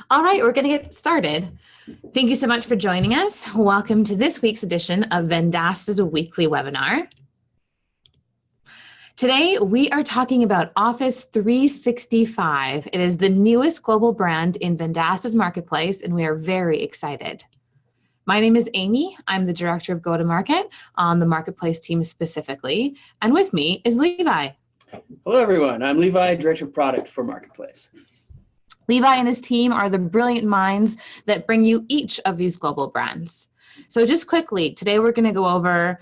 All right, we're going to get started. Thank you so much for joining us. Welcome to this week's edition of Vendasta's weekly webinar. Today, we are talking about Office 365. It is the newest global brand in Vendasta's marketplace, and we are very excited. My name is Amy. I'm the Director of Go-to-Market on the Marketplace team specifically, and with me is Levi. Hello, everyone. I'm Levi, Director of Product for Marketplace. Levi and his team are the brilliant minds that bring you each of these global brands. So just quickly, today we're going to go over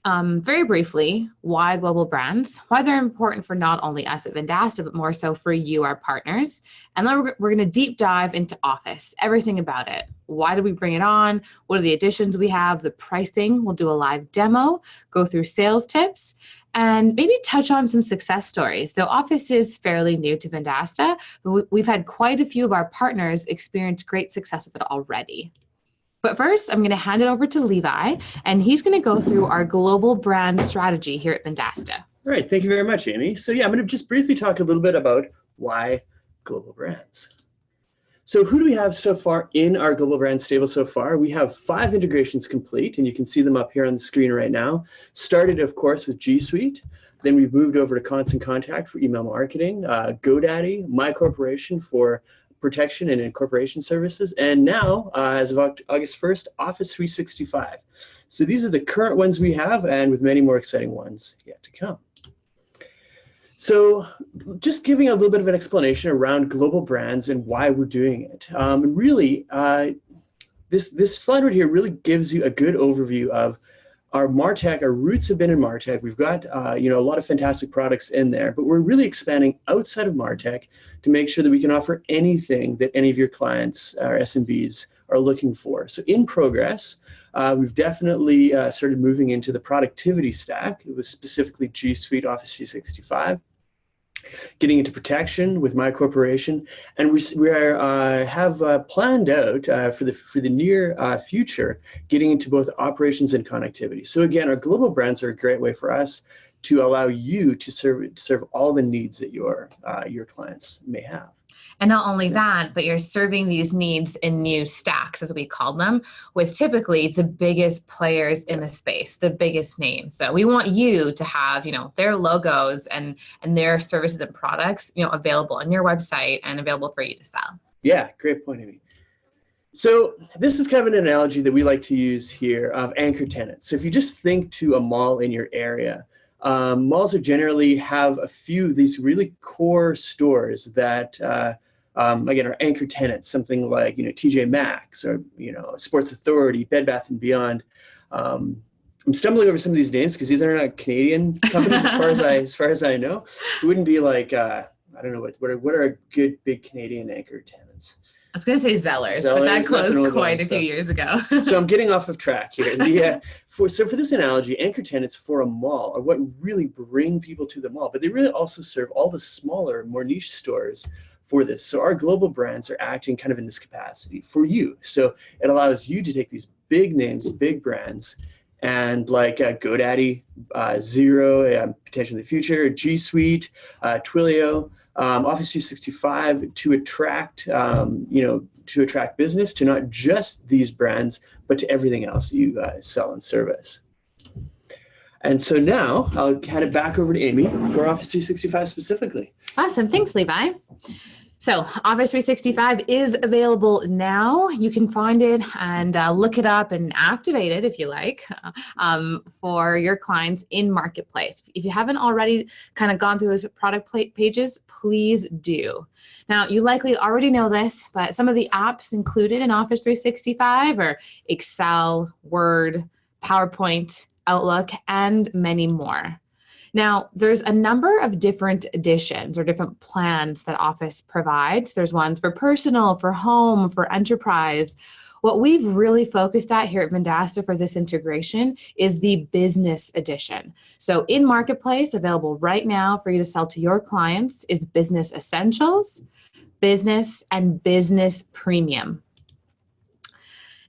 very briefly why global brands, why they're important for not only us at Vendasta, but more so for you, our partners. And then we're going to deep dive into Office, everything about it. Why did we bring it on? What are the additions we have? The pricing. We'll do a live demo, go through sales tips, and maybe touch on some success stories. So Office is fairly new to Vendasta, but we've had quite a few of our partners experience great success with it already. But first, I'm going to hand it over to Levi, and he's going to go through our global brand strategy here at Vendasta. All right. Thank you very much, Amy. So I'm going to just briefly talk a little bit about why global brands. So who do we have so far in our global brand stable so far? We have 5 integrations complete, and you can see them up here on the screen right now. Started, of course, with G Suite. Then we've moved over to Constant Contact for email marketing, GoDaddy, My Corporation for protection and incorporation services, and now, as of August 1st, Office 365. So these are the current ones we have, and with many more exciting ones yet to come. So just giving a little bit of an explanation around global brands and why we're doing it. This slide right here really gives you a good overview of our MarTech. Our roots have been in MarTech. We've got a lot of fantastic products in there, but we're really expanding outside of MarTech to make sure that we can offer anything that any of your clients or SMBs are looking for. So in progress, we've definitely started moving into the productivity stack. It was specifically G Suite, Office 365. Getting into protection with My Corporation, and we have planned out for the near future, getting into both operations and connectivity. So again, our global brands are a great way for us to allow you to serve all the needs that your clients may have. And not only that, but you're serving these needs in new stacks, as we call them, with typically the biggest players in the space, the biggest names. So we want you to have, their logos and their services and products, available on your website and available for you to sell. Yeah, great point, Amy. So this is kind of an analogy that we like to use here of anchor tenants. So if you just think to a mall in your area, malls generally have a few of these really core stores that again, are anchor tenants, something like TJ Maxx or Sports Authority, Bed Bath & Beyond. I'm stumbling over some of these names because these are not Canadian companies as far as I know. It wouldn't be like I don't know what are good big Canadian anchor tenants. I was going to say Zellers, but that closed quite a few years ago. So I'm getting off of track here. For this analogy, anchor tenants for a mall are what really bring people to the mall, but they really also serve all the smaller, more niche stores for this. So our global brands are acting kind of in this capacity for you. So it allows you to take these big names, big brands, and like GoDaddy, Xero, potentially in the future, G Suite, Twilio, Office 365 to attract, to attract business to not just these brands, but to everything else that you sell and service. And so now I'll hand it back over to Amy for Office 365 specifically. Awesome. Thanks, Levi. So Office 365 is available now. You can find it and look it up and activate it if you like for your clients in Marketplace. If you haven't already kind of gone through those product pages, please do. Now, you likely already know this, but some of the apps included in Office 365 are Excel, Word, PowerPoint, Outlook, and many more. Now, there's a number of different editions or different plans that Office provides. There's ones for personal, for home, for enterprise. What we've really focused at here at Vendasta for this integration is the business edition. So in Marketplace, available right now for you to sell to your clients is Business Essentials, Business, and Business Premium.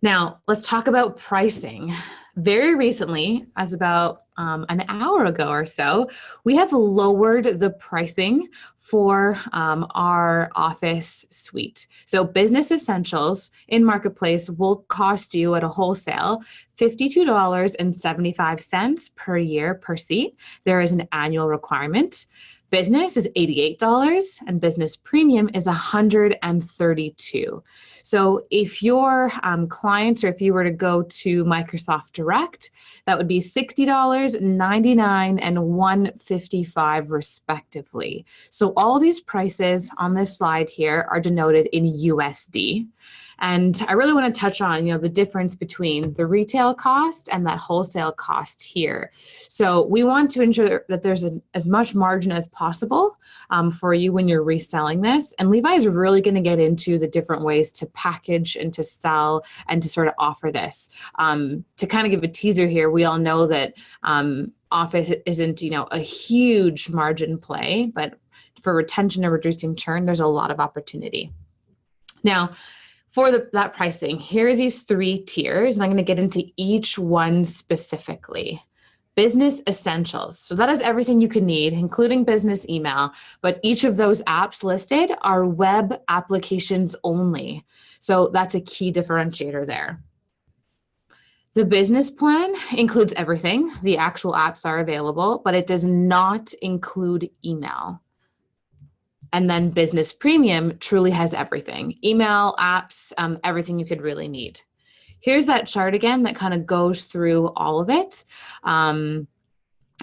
Now, let's talk about pricing. Very recently, as about an hour ago or so, we have lowered the pricing for our Office suite. So Business Essentials in Marketplace will cost you at a wholesale $52.75 per year per seat. There is an annual requirement. Business is $88 and Business Premium is $132. So if your clients, or if you were to go to Microsoft Direct, that would be $60, $99, and $155 respectively. So all these prices on this slide here are denoted in USD. And I really want to touch on, the difference between the retail cost and that wholesale cost here. So we want to ensure that there's as much margin as possible for you when you're reselling this. And Levi is really going to get into the different ways to package and to sell and to sort of offer this. To kind of give a teaser here, we all know that Office isn't, a huge margin play, but for retention and reducing churn, there's a lot of opportunity. Now, for that pricing, here are these 3 tiers, and I'm going to get into each one specifically. Business Essentials. So that is everything you can need, including business email, but each of those apps listed are web applications only. So that's a key differentiator there. The business plan includes everything. The actual apps are available, but it does not include email. And then Business Premium truly has everything. Email, apps, everything you could really need. Here's that chart again that kind of goes through all of it.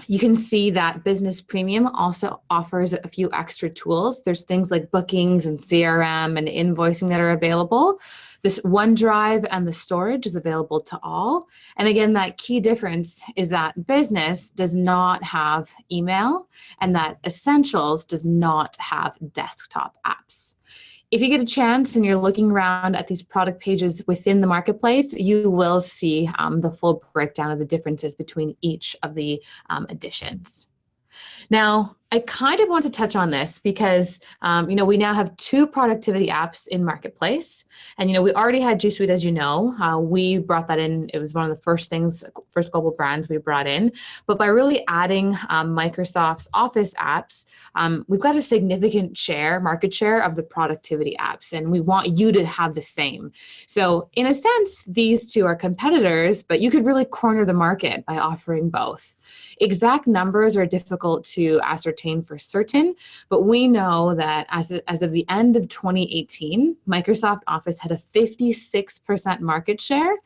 You can see that Business Premium also offers a few extra tools. There's things like bookings and CRM and invoicing that are available. This OneDrive and the storage is available to all. And again, that key difference is that Business does not have email and that Essentials does not have desktop apps. If you get a chance and you're looking around at these product pages within the marketplace, you will see the full breakdown of the differences between each of the additions. Now, I kind of want to touch on this because, we now have 2 productivity apps in Marketplace. And, we already had G Suite, as you know. We brought that in. It was one of the first global brands we brought in. But by really adding Microsoft's Office apps, we've got a significant market share of the productivity apps. And we want you to have the same. So in a sense, these 2 are competitors, but you could really corner the market by offering both. Exact numbers are difficult to ascertain for certain, but we know that as of the end of 2018, Microsoft Office had a 56% market share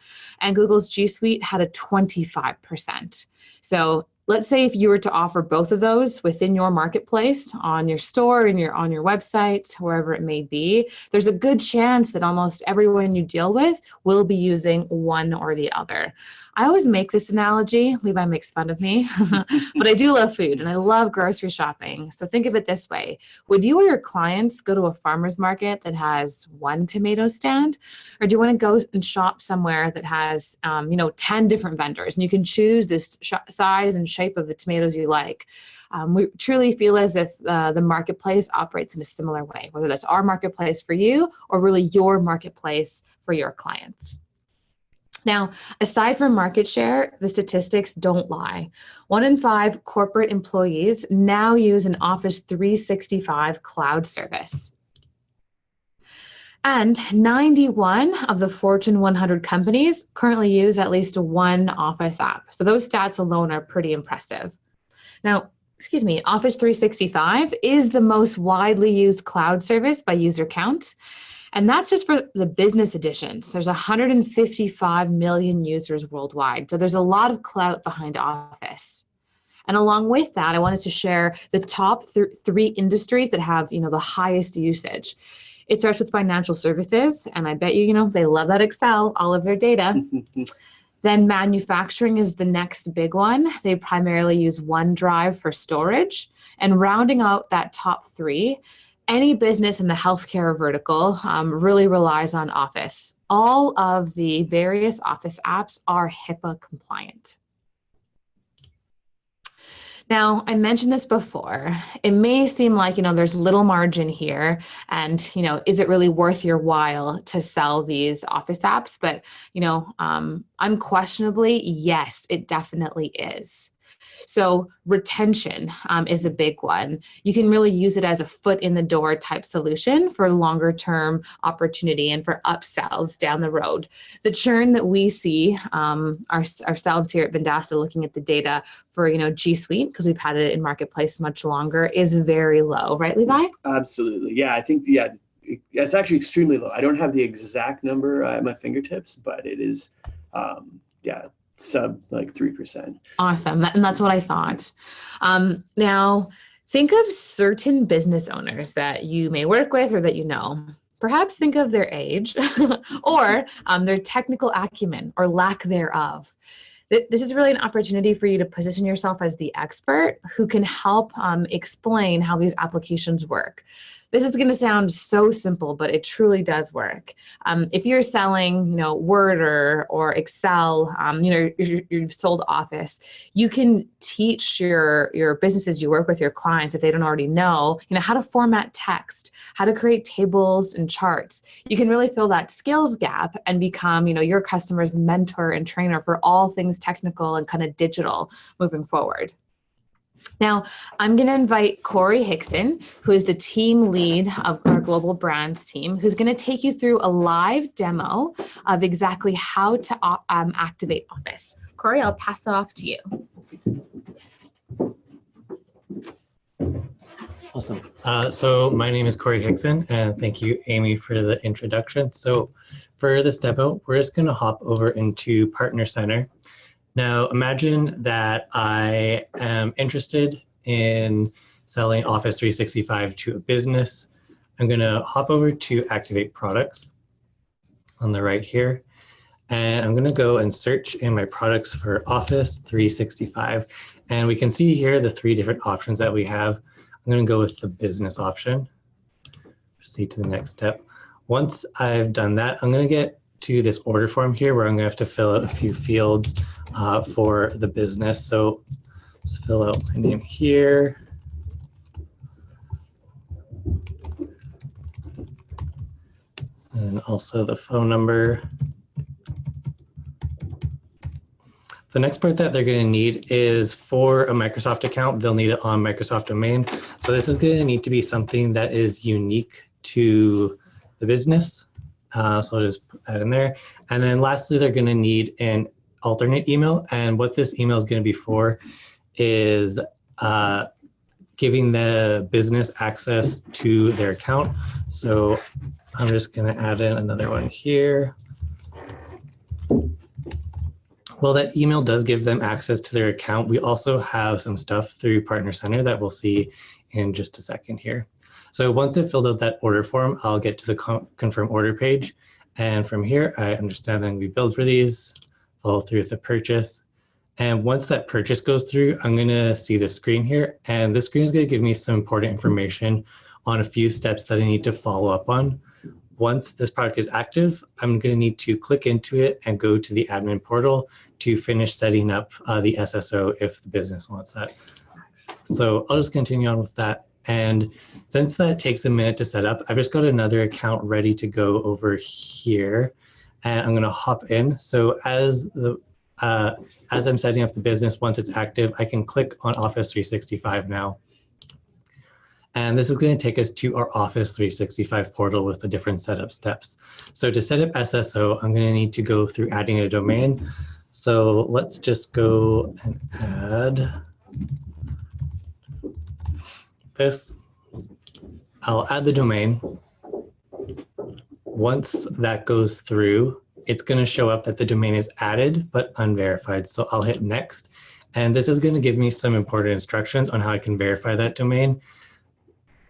and Google's G Suite had a 25%. So let's say if you were to offer both of those within your marketplace, on your store, on your website, wherever it may be, there's a good chance that almost everyone you deal with will be using one or the other. I always make this analogy. Levi makes fun of me, but I do love food and I love grocery shopping. So think of it this way. Would you or your clients go to a farmer's market that has 1 tomato stand? Or do you want to go and shop somewhere that has, 10 different vendors and you can choose this size and shape of the tomatoes you like? We truly feel as if the marketplace operates in a similar way, whether that's our marketplace for you or really your marketplace for your clients. Now, aside from market share, the statistics don't lie. 1 in 5 corporate employees now use an Office 365 cloud service. And 91 of the Fortune 100 companies currently use at least 1 Office app. So those stats alone are pretty impressive. Now, Office 365 is the most widely used cloud service by user count. And that's just for the business editions. There's 155 million users worldwide. So there's a lot of clout behind Office. And along with that, I wanted to share the top 3 industries that have, the highest usage. It starts with financial services. And I bet they love that Excel, all of their data. Then manufacturing is the next big one. They primarily use OneDrive for storage. And rounding out that top 3, any business in the healthcare vertical really relies on Office. All of the various Office apps are HIPAA compliant. Now, I mentioned this before. It may seem like, there's little margin here and, is it really worth your while to sell these Office apps? But, unquestionably, yes, it definitely is. So retention is a big one. You can really use it as a foot in the door type solution for longer term opportunity and for upsells down the road. The churn that we see ourselves here at Vendasta, looking at the data for G Suite, because we've had it in marketplace much longer, is very low, right, Levi? Absolutely. Yeah, I think it's actually extremely low. I don't have the exact number at my fingertips, but it is sub like 3%. Awesome. And that's what I thought. Now, think of certain business owners that you may work with or that you know. Perhaps think of their age or their technical acumen or lack thereof. This is really an opportunity for you to position yourself as the expert who can help explain how these applications work. This is going to sound so simple, but it truly does work. If you're selling, Word or Excel, you've sold Office, you can teach your businesses you work with, your clients, if they don't already know, how to format text, how to create tables and charts. You can really fill that skills gap and become, your customer's mentor and trainer for all things technical and kind of digital moving forward. Now, I'm going to invite Corey Hickson, who is the team lead of our global brands team, who's going to take you through a live demo of exactly how to activate Office. Corey, I'll pass it off to you. Awesome. So my name is Corey Hickson, and thank you, Amy, for the introduction. So for this demo, we're just going to hop over into Partner Center. Now, imagine that I am interested in selling Office 365 to a business. I'm going to hop over to Activate Products on the right here, and I'm going to go and search in my products for Office 365. And we can see here the 3 different options that we have. I'm going to go with the business option. Proceed to the next step. Once I've done that, I'm going to get to this order form here where I'm going to have to fill out a few fields for the business. So let's fill out my name here. And also the phone number. The next part that they're going to need is for a Microsoft account. They'll need it on Microsoft domain. So this is going to need to be something that is unique to the business. So I'll just put that in there. And then lastly, they're going to need an alternate email. And what this email is going to be for is giving the business access to their account. So I'm just going to add in another one here. Well, that email does give them access to their account. We also have some stuff through Partner Center that we'll see in just a second here. So once I've filled out that order form, I'll get to the confirm order page. And from here, I understand that we build for these, follow through with the purchase. And once that purchase goes through, I'm going to see the screen here. And this screen is going to give me some important information on a few steps that I need to follow up on. Once this product is active, I'm going to need to click into it and go to the admin portal to finish setting up the SSO if the business wants that. So I'll just continue on with that. And since that takes a minute to set up, I've just got another account ready to go over here. And I'm going to hop in. So as I'm setting up the business, once it's active, I can click on Office 365 now. And this is going to take us to our Office 365 portal with the different setup steps. So to set up SSO, I'm going to need to go through adding a domain. So let's just go and add this. I'll add the domain. Once that goes through, it's going to show up that the domain is added but unverified. So I'll hit next. And this is going to give me some important instructions on how I can verify that domain.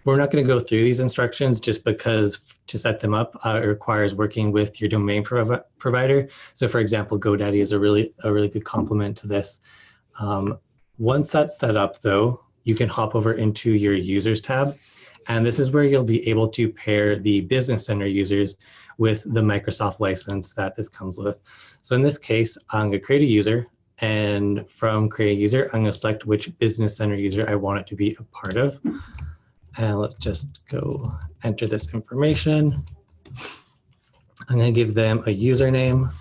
We're not going to go through these instructions just because to set them up, it requires working with your domain provider. So for example, GoDaddy is a really good complement to this. Once that's set up though, you can hop over into your users tab. And this is where you'll be able to pair the Business Center users with the Microsoft license that this comes with. So in this case, I'm going to create a user. And from create a user, I'm going to select which Business Center user I want it to be a part of. And let's just go enter this information. I'm going to give them a username,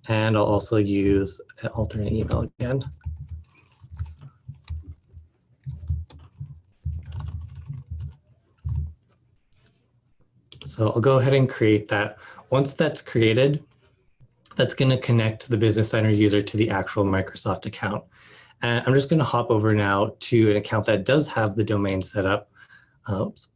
and I'll also use an alternate email again. So I'll go ahead and create that. Once that's created, that's going to connect the Business Center user to the actual Microsoft account. And I'm just going to hop over now to an account that does have the domain set up. Oops.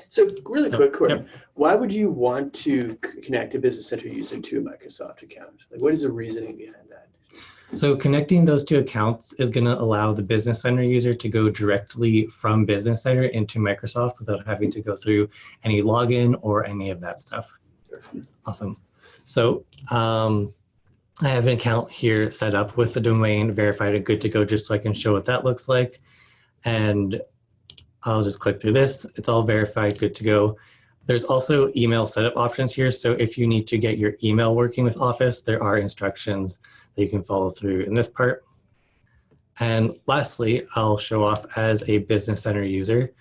So really quick, Corey, Yep. why would you want to connect a Business Center user to a Microsoft account? Like, what is the reasoning behind that? So connecting those two accounts is going to allow the Business Center user to go directly from Business Center into Microsoft without having to go through any login or any of that stuff. Awesome. So I have an account here set up with the domain verified and good to go, just so I can show what that looks like. And I'll just click through this. It's all verified, good to go. There's also email setup options here. So if you need to get your email working with Office, there are instructions that you can follow through in this part. And lastly, I'll show off as a Business Center user.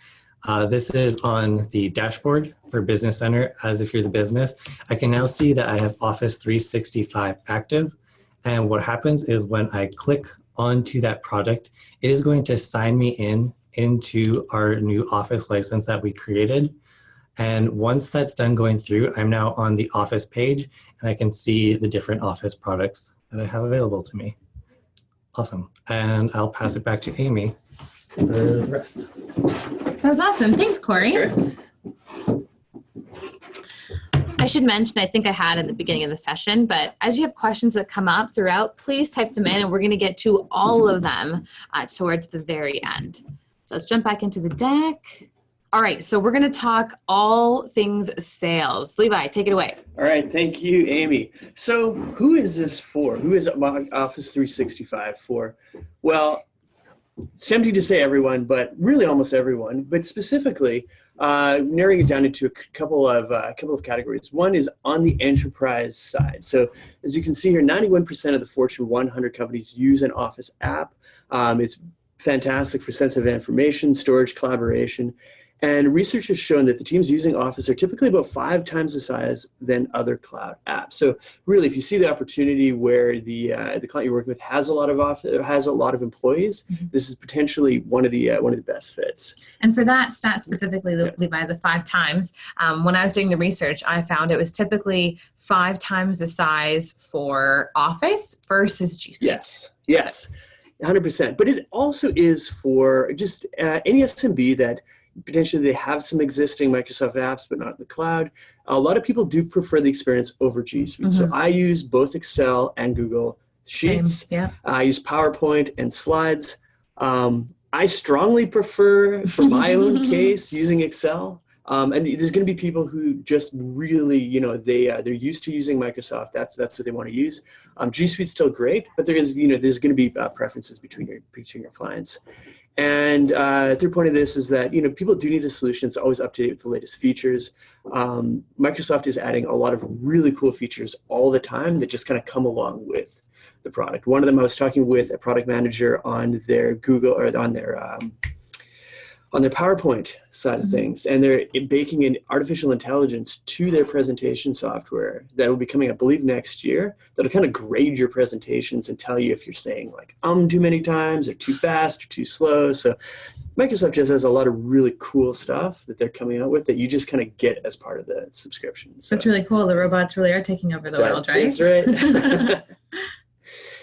This is on the dashboard for Business Center. As if you're the business, I can now see that I have Office 365 active. And what happens is when I click onto that product, it is going to sign me into our new Office license that we created. And once that's done going through, I'm now on the Office page and I can see the different Office products that I have available to me. Awesome. And I'll pass it back to Amy for the rest. That was awesome. Thanks, Corey. Sure. I should mention, I think I had in the beginning of the session, but as you have questions that come up throughout, please type them in and we're going to get to all of them towards the very end. So let's jump back into the deck. All right, so we're going to talk all things sales. Levi, take it away. All right, thank you, Amy. So who is this for? Who is Office 365 for? Well, it's tempting to say everyone, but really almost everyone. But specifically, narrowing it down into a couple of categories. One is on the enterprise side. So as you can see here, 91% of the Fortune 100 companies use an Office app. It's fantastic for sensitive information, storage, collaboration. And research has shown that the teams using Office are typically about 5 times the size than other cloud apps. So really, if you see the opportunity where the client you're working with has a lot of employees, this is potentially one of the best fits. And for that stat specifically, Levi, the 5 times, when I was doing the research, I found it was typically 5 times the size for Office versus G Suite. Yes, 100%. But it also is for just any SMB that potentially they have some existing Microsoft apps, but not in the cloud. A lot of people do prefer the experience over G Suite. So I use both Excel and Google Sheets. Same, yeah. I use PowerPoint and Slides. I strongly prefer, for my own case, using Excel. And there's going to be people who just really, they're used to using Microsoft. That's what they want to use. G Suite's still great, but there's going to be preferences between your clients. And third point of this is that, people do need a solution that's always up to date with the latest features. Microsoft is adding a lot of really cool features all the time that just kind of come along with the product. One of them, I was talking with a product manager on their Google or on their PowerPoint side of things, and they're baking in artificial intelligence to their presentation software that will be coming, I believe, next year. That'll kind of grade your presentations and tell you if you're saying like too many times or too fast or too slow. So Microsoft just has a lot of really cool stuff that they're coming out with that you just kind of get as part of the subscription. So that's really cool. The robots really are taking over the world, right? That's right.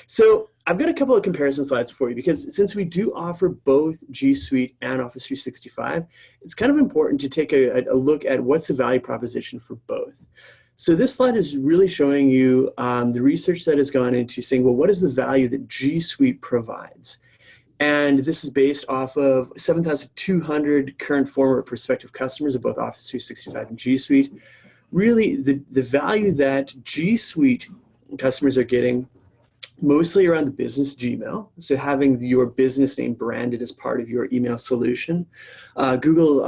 So I've got a couple of comparison slides for you because since we do offer both G Suite and Office 365, it's kind of important to take a look at what's the value proposition for both. So this slide is really showing you the research that has gone into saying, well, what is the value that G Suite provides? And this is based off of 7,200 current, former, prospective customers of both Office 365 and G Suite. Really, the value that G Suite customers are getting mostly around the business Gmail, so having your business name branded as part of your email solution. Google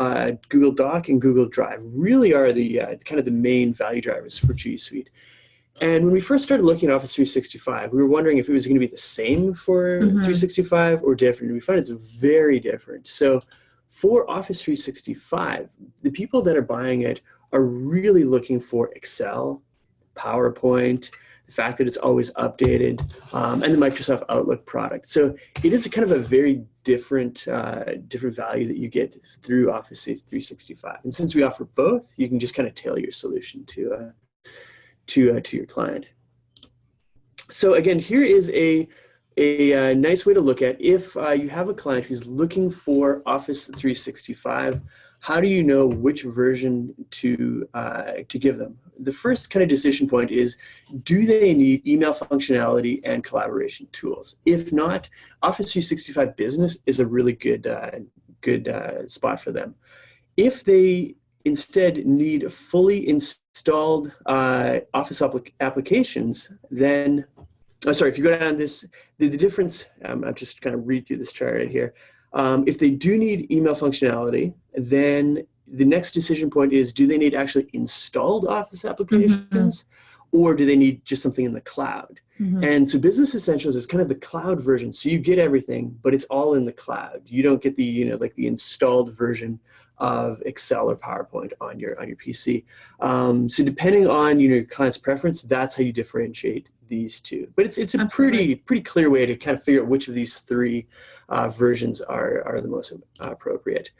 Doc and Google Drive really are the kind of the main value drivers for G Suite. And when we first started looking at Office 365, we were wondering if it was going to be the same for 365 or different. And we found it's very different. So for Office 365, the people that are buying it are really looking for Excel, PowerPoint. the fact that it's always updated, and the Microsoft Outlook product. So it is a kind of a very different value that you get through Office 365. And since we offer both, you can just kind of tailor your solution to your client. So again, here is a nice way to look at if you have a client who's looking for Office 365. How do you know which version to give them? The first kind of decision point is, do they need email functionality and collaboration tools? If not, Office 365 Business is a really good spot for them. If they instead need fully installed Office applications, then, if you go down this, the difference, I'm just kind of read through this chart right here. If they do need email functionality, then the next decision point is, do they need actually installed Office applications, or do they need just something in the cloud? And so Business Essentials is kind of the cloud version. So you get everything, but it's all in the cloud. You don't get the, like the installed version of Excel or PowerPoint on your PC. So depending on your client's preference, that's how you differentiate these two. But it's a pretty clear way to kind of figure out which of these three versions are the most appropriate.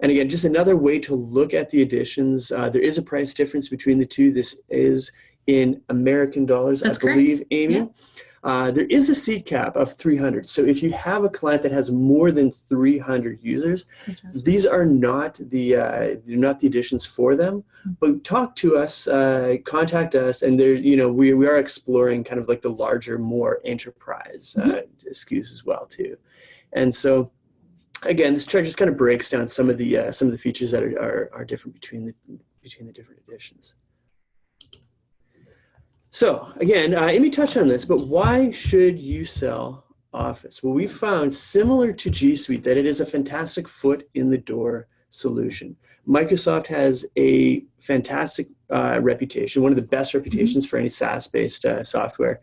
And again, just another way to look at the additions. There is a price difference between the two. This is in American dollars, I believe, Amy. Yeah. There is a seat cap of 300. So if you have a client that has more than 300 users, these are not the additions for them. But talk to us, contact us, and there, we are exploring kind of like the larger, more enterprise SKUs as well too. And so, again, this chart just kind of breaks down some of the features that are different between the different editions. So again, Amy touched on this, but why should you sell Office? Well, we found, similar to G Suite, that it is a fantastic foot in the door solution. Microsoft has a fantastic reputation, one of the best reputations for any SaaS-based software.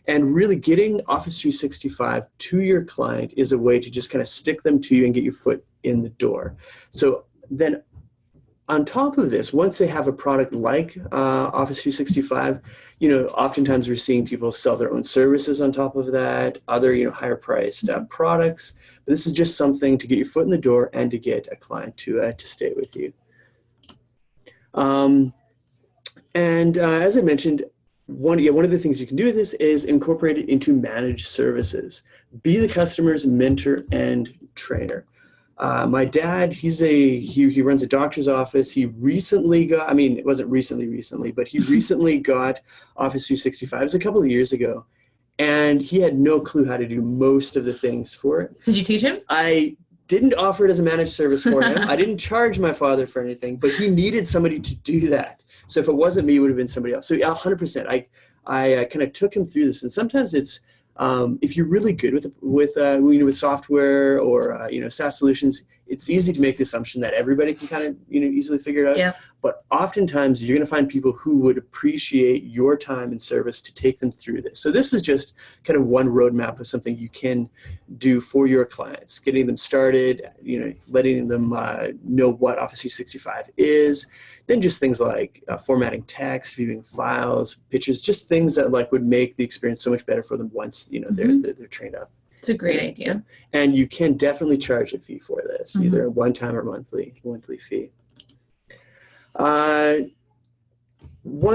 And really getting Office 365 to your client is a way to just kind of stick them to you and get your foot in the door. So then on top of this, once they have a product like Office 365, oftentimes we're seeing people sell their own services on top of that, other, higher priced products. But this is just something to get your foot in the door and to get a client to stay with you. As I mentioned, one of the things you can do with this is incorporate it into managed services. Be the customer's mentor and trainer. My dad, he runs a doctor's office. He recently got, it wasn't recently, but he recently got Office 365. It was a couple of years ago. And he had no clue how to do most of the things for it. Did you teach him? I didn't offer it as a managed service for him. I didn't charge my father for anything, but he needed somebody to do that. So if it wasn't me, it would have been somebody else. So yeah, 100%. I kind of took him through this. And sometimes it's, if you're really good with software or SaaS solutions, it's easy to make the assumption that everybody can kind of easily figure it out. Yeah. But oftentimes you're going to find people who would appreciate your time and service to take them through this. So this is just kind of one roadmap of something you can do for your clients, getting them started, letting them know what Office 365 is. Then just things like formatting text, viewing files, pictures, just things that would make the experience so much better for them once they're trained up. It's a great idea. And you can definitely charge a fee for this, either a one-time or monthly fee. One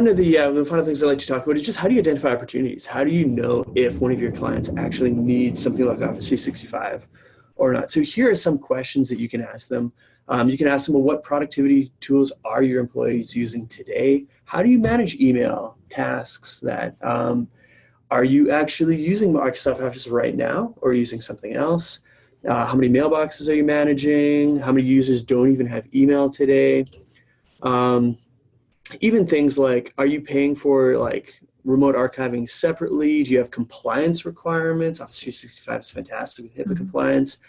of the final things I like to talk about is just how do you identify opportunities? How do you know if one of your clients actually needs something like Office 365 or not? So here are some questions that you can ask them. You can ask them, well, what productivity tools are your employees using today? How do you manage email tasks that are you actually using Microsoft Office right now or using something else? How many mailboxes are you managing? How many users don't even have email today? Even things like, are you paying for remote archiving separately? Do you have compliance requirements? Office 365 is fantastic with HIPAA compliance.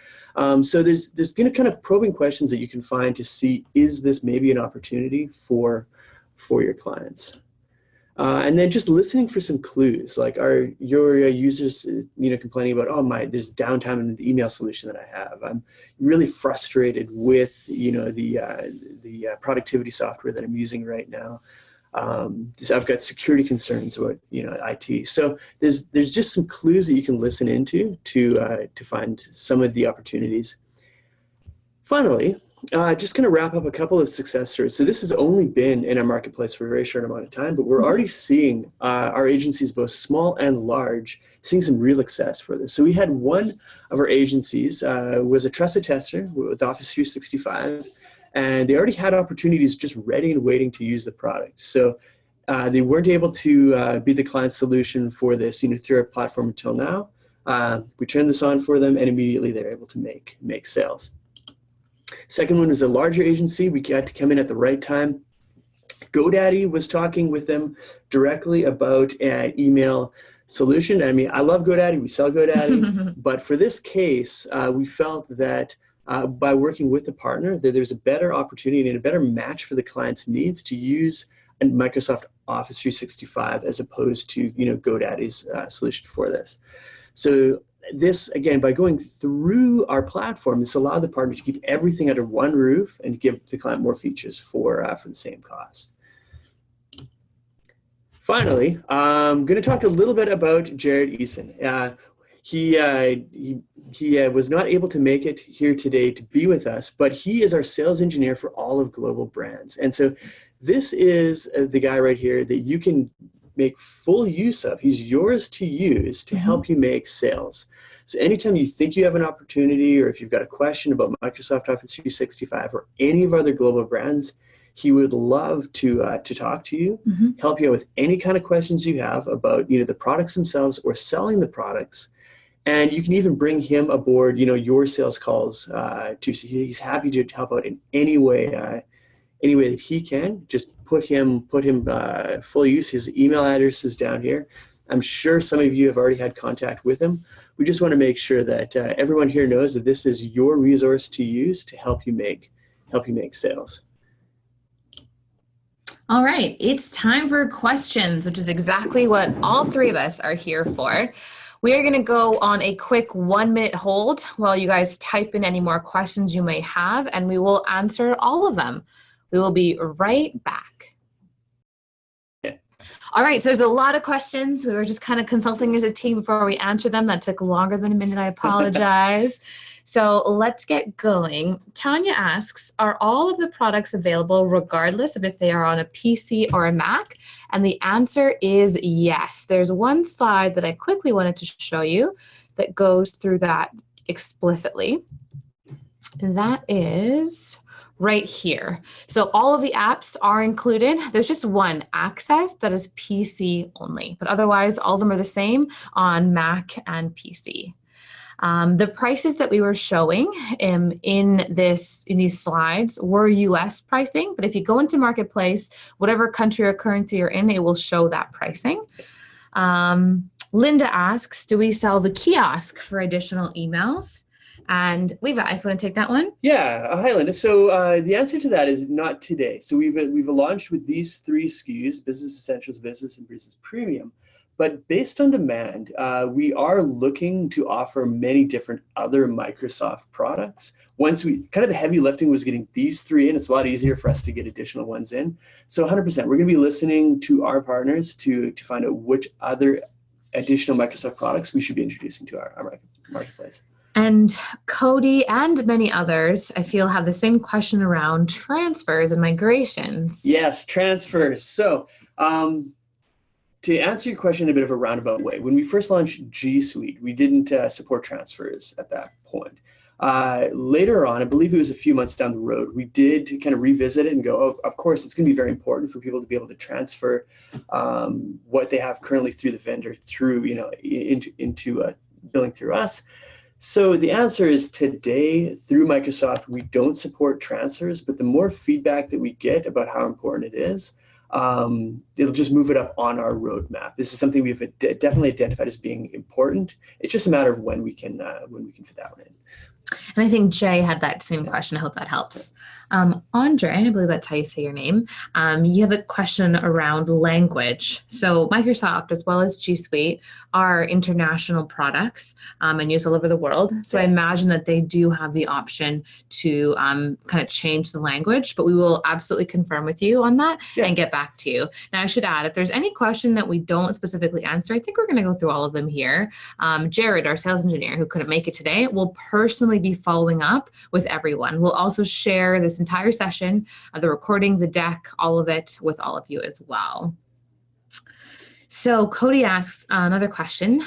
So there's kind of probing questions that you can find to see, is this maybe an opportunity for your clients? And then just listening for some clues, like, are your users, complaining about, there's downtime in the email solution that I have. I'm really frustrated with, the productivity software that I'm using right now. I've got security concerns about IT. So there's just some clues that you can listen into to find some of the opportunities. Finally, just going to wrap up a couple of success stories. So this has only been in our marketplace for a very short amount of time, but we're already seeing our agencies, both small and large, seeing some real success for this. So we had one of our agencies was a trusted tester with Office 365, and they already had opportunities just ready and waiting to use the product. So they weren't able to be the client solution for this through our platform until now. We turned this on for them, and immediately they're able to make sales. Second one was a larger agency. We got to come in at the right time. GoDaddy was talking with them directly about an email solution. I mean, I love GoDaddy. We sell GoDaddy. But for this case, we felt that by working with a partner, that there's a better opportunity and a better match for the client's needs to use a Microsoft Office 365 as opposed to GoDaddy's solution for this. So this, again, by going through our platform, this allowed the partner to keep everything under one roof and give the client more features for the same cost. Finally, I'm going to talk a little bit about Jared Eason. He was not able to make it here today to be with us, but he is our sales engineer for all of Global Brands. And so this is the guy right here that you can make full use of. He's yours to use to help you make sales. So anytime you think you have an opportunity, or if you've got a question about Microsoft Office 365 or any of our other global brands, he would love to talk to you, help you out with any kind of questions you have about the products themselves or selling the products. And you can even bring him aboard, your sales calls too. So he's happy to help out in any way that he can. Just put him full use. His email address is down here. I'm sure some of you have already had contact with him. We just want to make sure that everyone here knows that this is your resource to use to help you make sales. All right, it's time for questions, which is exactly what all three of us are here for. We are going to go on a quick 1-minute hold while you guys type in any more questions you may have, and we will answer all of them. We will be right back. All right, so there's a lot of questions. We were just kind of consulting as a team before we answer them. That took longer than a minute. I apologize. So let's get going. Tanya asks, are all of the products available regardless of if they are on a PC or a Mac? And the answer is yes. There's one slide that I quickly wanted to show you that goes through that explicitly. And that is right here. So all of the apps are included. There's just one, Access, that is PC only, but otherwise all of them are the same on Mac and PC. The prices that we were showing in these slides were US pricing, but if you go into Marketplace, whatever country or currency you're in, it will show that pricing. Linda asks, do we sell the kiosk for additional emails? And Levi, if you want to take that one. Yeah, hi Linda. So the answer to that is not today. So we've launched with these 3 SKUs, Business Essentials, Business, and Business Premium. But based on demand, we are looking to offer many different other Microsoft products. Once the heavy lifting was getting these 3 in, it's a lot easier for us to get additional ones in. So 100%, we're going to be listening to our partners to find out which other additional Microsoft products we should be introducing to our marketplace. And Cody and many others, I feel, have the same question around transfers and migrations. Yes, transfers. So to answer your question in a bit of a roundabout way, when we first launched G Suite, we didn't support transfers at that point. Later on, I believe it was a few months down the road, we did kind of revisit it and go, oh, of course, it's going to be very important for people to be able to transfer what they have currently through the vendor through, into billing through us. So the answer is today, through Microsoft, we don't support transfers, but the more feedback that we get about how important it is, it'll just move it up on our roadmap. This is something we've definitely identified as being important. It's just a matter of when we can fit that one in. And I think Jay had that same question. I hope that helps. Andre, I believe that's how you say your name. You have a question around language. So Microsoft, as well as G Suite, are international products and used all over the world. So I imagine that they do have the option to kind of change the language, but we will absolutely confirm with you on that and get back to you. Now, I should add, if there's any question that we don't specifically answer, I think we're going to go through all of them here. Jared, our sales engineer who couldn't make it today, will personally be following up with everyone. We'll also share this entire session, the recording, the deck, all of it with all of you as well. So Cody asks another question.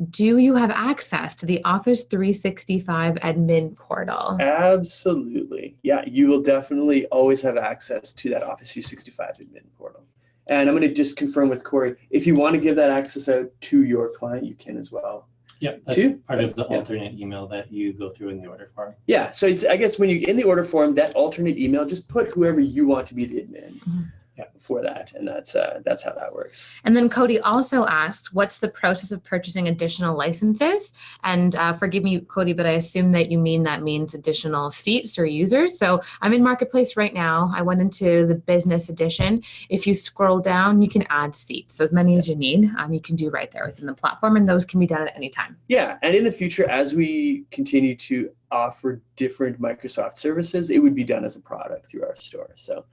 Do you have access to the Office 365 admin portal? Absolutely. Yeah, you will definitely always have access to that Office 365 admin portal. And I'm going to just confirm with Corey, if you want to give that access out to your client, you can as well. Yeah, that's part of the alternate email that you go through in the order form. Yeah, so it's, I guess when you in the order form, that alternate email, just put whoever you want to be the admin for that, and that's how that works. And then Cody also asked, what's the process of purchasing additional licenses? And forgive me, Cody, but I assume that you mean that means additional seats or users. So I'm in Marketplace right now. I went into the business edition. If you scroll down, you can add seats. So as many as you need, you can do right there within the platform, and those can be done at any time. Yeah, and in the future, as we continue to offer different Microsoft services, it would be done as a product through our store. So.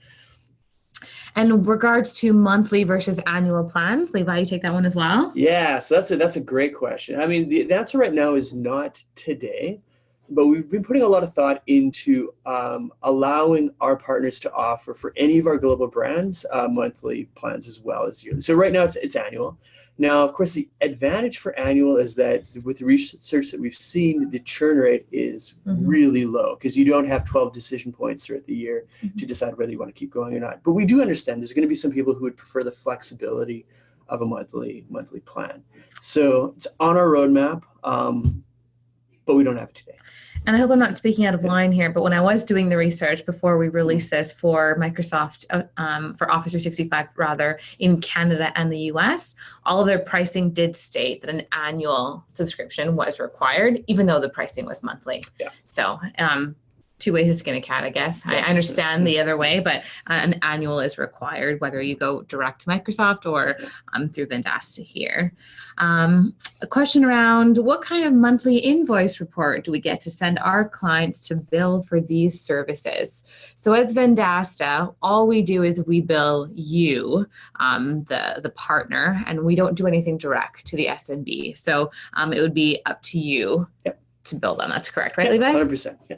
And in regards to monthly versus annual plans, Levi, you take that one as well? Yeah, so that's a great question. I mean, the answer right now is not today, but we've been putting a lot of thought into allowing our partners to offer for any of our global brands monthly plans as well as yearly. So right now it's annual. Now, of course, the advantage for annual is that with the research that we've seen, the churn rate is really low because you don't have 12 decision points throughout the year to decide whether you want to keep going or not. But we do understand there's going to be some people who would prefer the flexibility of a monthly plan. So it's on our roadmap, but we don't have it today. And I hope I'm not speaking out of line here, but when I was doing the research before we released this for Microsoft, for Office 365 rather, in Canada and the US, all of their pricing did state that an annual subscription was required, even though the pricing was monthly. Yeah. So two ways to skin a cat, I guess. Yes. I understand the other way, but an annual is required, whether you go direct to Microsoft or through Vendasta here. A question around what kind of monthly invoice report do we get to send our clients to bill for these services? So as Vendasta, all we do is we bill you, the partner, and we don't do anything direct to the SMB. So it would be up to you to bill them. That's correct, right, Levi? 100%. Yeah.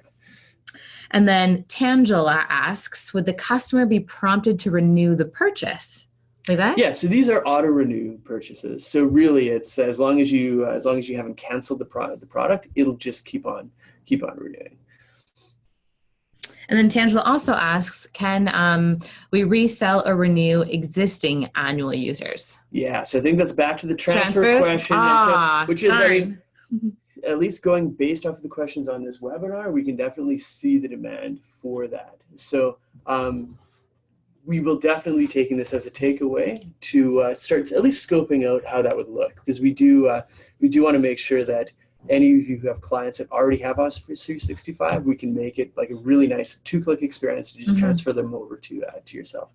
And then Tangela asks, would the customer be prompted to renew the purchase? Levi? Yeah, so these are auto renew purchases. So really, it's as long as you haven't canceled the product, it'll just keep on renewing. And then Tangela also asks, can we resell or renew existing annual users? Yeah, so I think that's back to the transfer question, which is at least going based off of the questions on this webinar, we can definitely see the demand for that. So we will definitely be taking this as a takeaway to start at least scoping out how that would look, because we do want to make sure that any of you who have clients that already have Office 365, we can make it like a really nice 2-click experience to just transfer them over to yourself.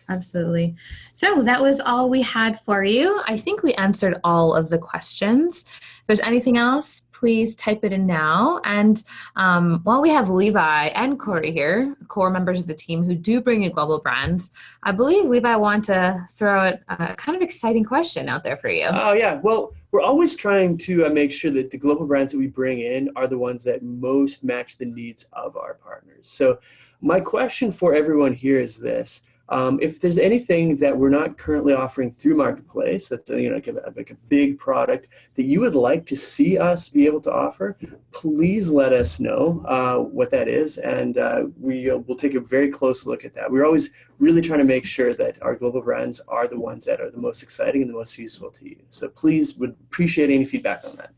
Absolutely. So that was all we had for you. I think we answered all of the questions. If there's anything else, please type it in now. And while we have Levi and Corey here, core members of the team who do bring you global brands, I believe Levi want to throw out a kind of exciting question out there for you. Oh, yeah. Well, we're always trying to make sure that the global brands that we bring in are the ones that most match the needs of our partners. So my question for everyone here is this. If there's anything that we're not currently offering through Marketplace, that's like a big product that you would like to see us be able to offer, please let us know what that is, and we'll take a very close look at that. We're always really trying to make sure that our global brands are the ones that are the most exciting and the most useful to you. So please would appreciate any feedback on that.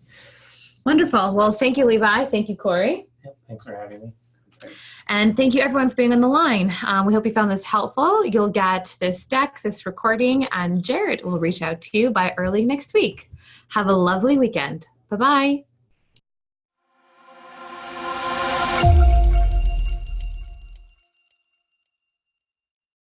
Wonderful. Well, thank you, Levi. Thank you, Corey. Yep, thanks for having me. And thank you everyone for being on the line. We hope you found this helpful. You'll get this deck, this recording, and Jared will reach out to you by early next week. Have a lovely weekend. Bye-bye.